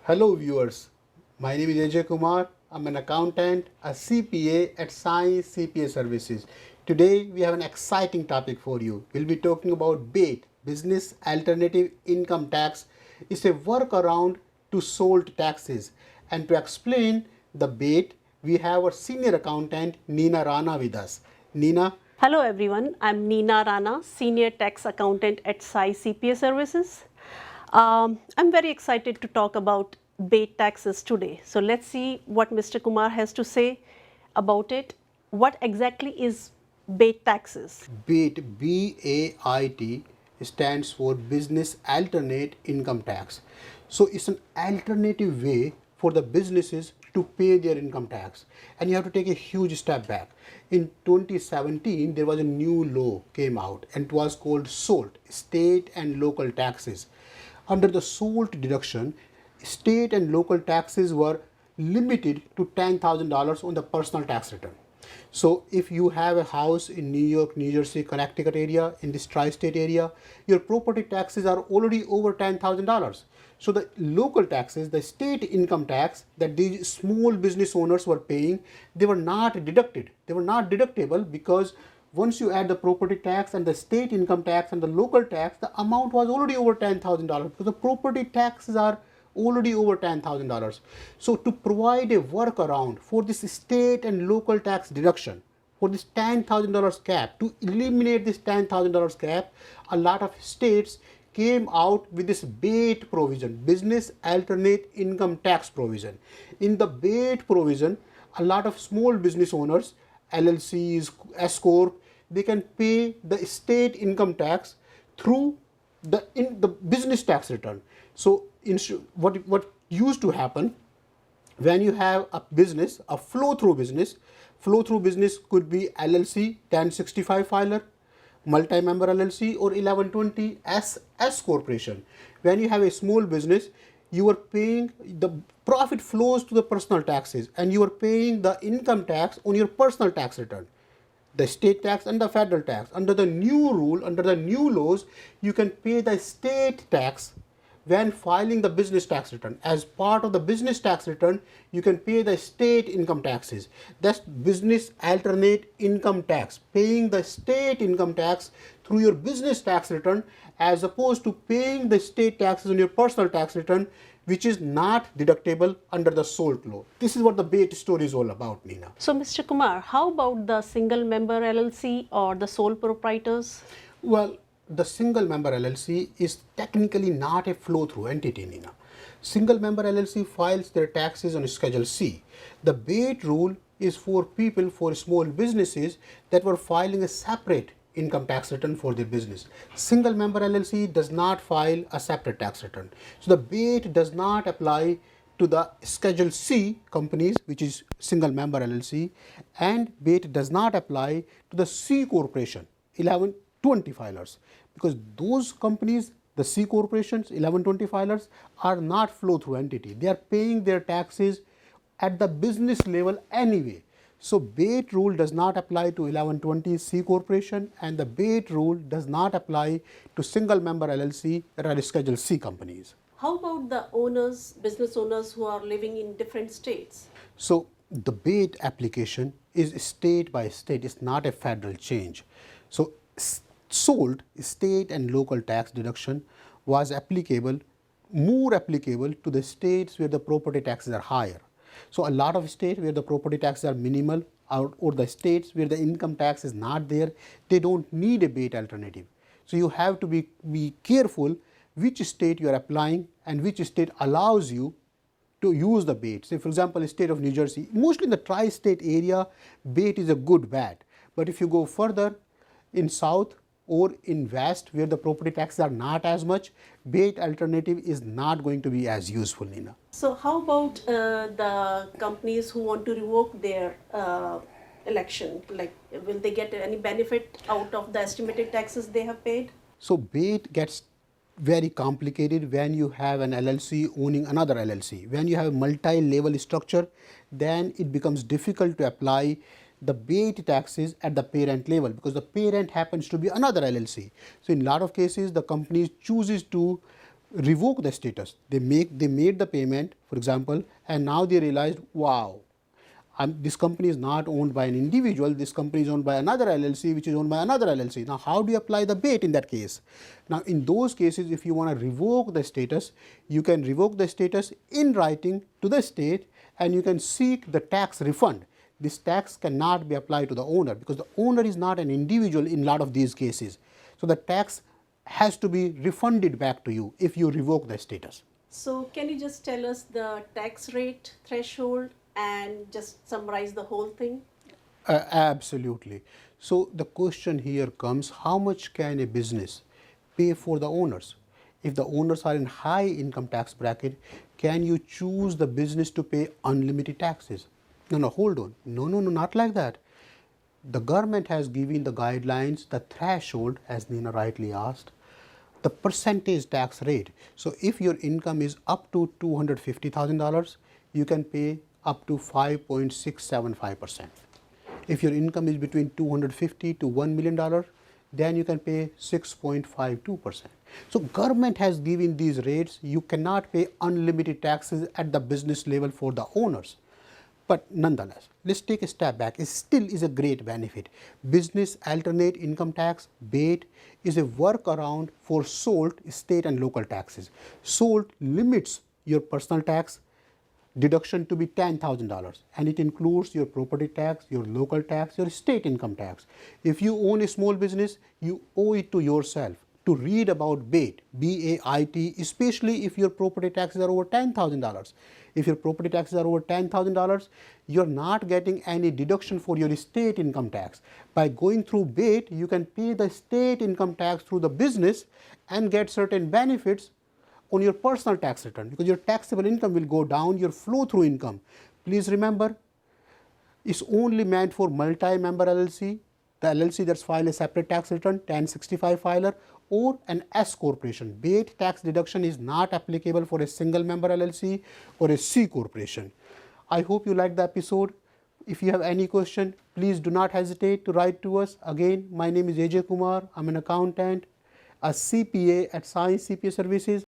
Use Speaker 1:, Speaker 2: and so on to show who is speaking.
Speaker 1: Hello viewers, my name is Ajay Kumar. I'm an accountant, a CPA at Science CPA Services. Today we have an exciting topic for you. We'll be talking about BATE, Business Alternative Income Tax. It's a workaround to SOLT taxes. And to explain the BATE, we have our senior accountant Neena Rana with us. Neena,
Speaker 2: Hello everyone, I'm Neena Rana, Senior Tax Accountant at Sai CPA Services. I'm very excited to talk about BATE taxes today. So let's see what Mr. Kumar has to say about it. What exactly is BATE taxes?
Speaker 1: BAIT, BAIT stands for Business Alternate Income Tax. So it's an alternative way for the businesses to pay their income tax. And you have to take a huge step back. In 2017, there was a new law came out and it was called SOLT, State and Local Taxes. Under the SOLT deduction, state and local taxes were limited to $10,000 on the personal tax return. So if you have a house in New York, New Jersey, Connecticut area, in this tri-state area, your property taxes are already over $10,000. So the local taxes, the state income tax that these small business owners were paying, they were not deducted. They were not deductible because once you add the property tax and the state income tax and the local tax, the amount was already over $10,000 because the property taxes are already over $10,000. So to provide a workaround for this state and local tax deduction, for this $10,000 cap, to eliminate this $10,000 cap, a lot of states came out with this BATE provision, Business Alternate Income Tax provision. In the BATE provision, a lot of small business owners, LLCs, S Corp, they can pay the state income tax through the business tax return. So what used to happen when you have a business, a flow-through business could be LLC 1065 filer, multi-member LLC, or 1120 S corporation. When you have a small business, you are paying the profit flows to the personal taxes and you are paying the income tax on your personal tax return, the state tax and the federal tax. Under the new rule, under the new laws, you can pay the state tax when filing the business tax return. As part of the business tax return, you can pay the state income taxes. That's business alternate income tax, paying the state income tax through your business tax return as opposed to paying the state taxes on your personal tax return, which is not deductible under the SOLT law. This is what the BATE story is all about, Neena.
Speaker 2: So Mr. Kumar, how about the single member LLC or the sole proprietors?
Speaker 1: Well, the single member LLC is technically not a flow-through entity, Neena. Single member LLC files their taxes on Schedule C. The BATE rule is for people, for small businesses that were filing a separate income tax return for their business. Single member LLC does not file a separate tax return. So the BATE does not apply to the Schedule C companies, which is single member LLC, and BATE does not apply to the C corporation, 1120 filers, because those companies, the C corporations, 1120 filers, are not flow-through entity. They are paying their taxes at the business level anyway. So BATE rule does not apply to 1120 C corporation, and the BATE rule does not apply to single member LLC that are Schedule C companies.
Speaker 2: How about the owners, business owners who are living in different states?
Speaker 1: So the BATE application is state by state. It's not a federal change. So SOLT, state and local tax deduction, was applicable, more applicable to the states where the property taxes are higher. So a lot of states where the property taxes are minimal, or the states where the income tax is not there, they don't need a BATE alternative. So you have to be careful which state you are applying and which state allows you to use the BATE. Say for example, the state of New Jersey, mostly in the tri-state area, BATE is a good bet. But if you go further in south or in west where the property taxes are not as much, BATE alternative is not going to be as useful, Neena.
Speaker 2: So how about the companies who want to revoke their election? Like, will they get any benefit out of the estimated taxes they have paid?
Speaker 1: So BATE gets very complicated when you have an LLC owning another LLC. When you have a multi-level structure, then it becomes difficult to apply the BATE taxes at the parent level because the parent happens to be another LLC. So in a lot of cases, the company chooses to revoke the status. They made the payment, for example, and now they realized, wow, this company is not owned by an individual, this company is owned by another LLC, which is owned by another LLC. Now, how do you apply the BATE in that case? Now, in those cases, if you want to revoke the status, you can revoke the status in writing to the state, and you can seek the tax refund. This tax cannot be applied to the owner because the owner is not an individual in a lot of these cases. So, the tax has to be refunded back to you if you revoke the status.
Speaker 2: So can you just tell us the tax rate threshold and just summarize the whole thing?
Speaker 1: Absolutely. So the question here comes, how much can a business pay for the owners? If the owners are in high income tax bracket, can you choose the business to pay unlimited taxes? No, hold on. No, not like that. The government has given the guidelines, the threshold, as Nina rightly asked, the percentage tax rate. So if your income is up to $250,000, you can pay up to 5.675%. If your income is between $250 to $1 million, then you can pay 6.52%. So government has given these rates. You cannot pay unlimited taxes at the business level for the owners. But nonetheless, let's take a step back. It still is a great benefit. Business alternate income tax, BATE, is a workaround for SOLT, state and local taxes. SOLT limits your personal tax deduction to be $10,000, and it includes your property tax, your local tax, your state income tax. If you own a small business, you owe it to yourself to read about BATE, B-A-I-T, especially if your property taxes are over $10,000. If your property taxes are over $10,000, you're not getting any deduction for your state income tax. By going through BATE, you can pay the state income tax through the business and get certain benefits on your personal tax return, because your taxable income will go down, your flow-through income. Please remember, it's only meant for multi-member LLC, the LLC that's filed a separate tax return, 1065 filer, or an S corporation. BATE tax deduction is not applicable for a single member LLC or a C corporation. I hope you liked the episode. If you have any question, please do not hesitate to write to us. Again, my name is AJ Kumar. I'm an accountant, a CPA at Sai CPA Services.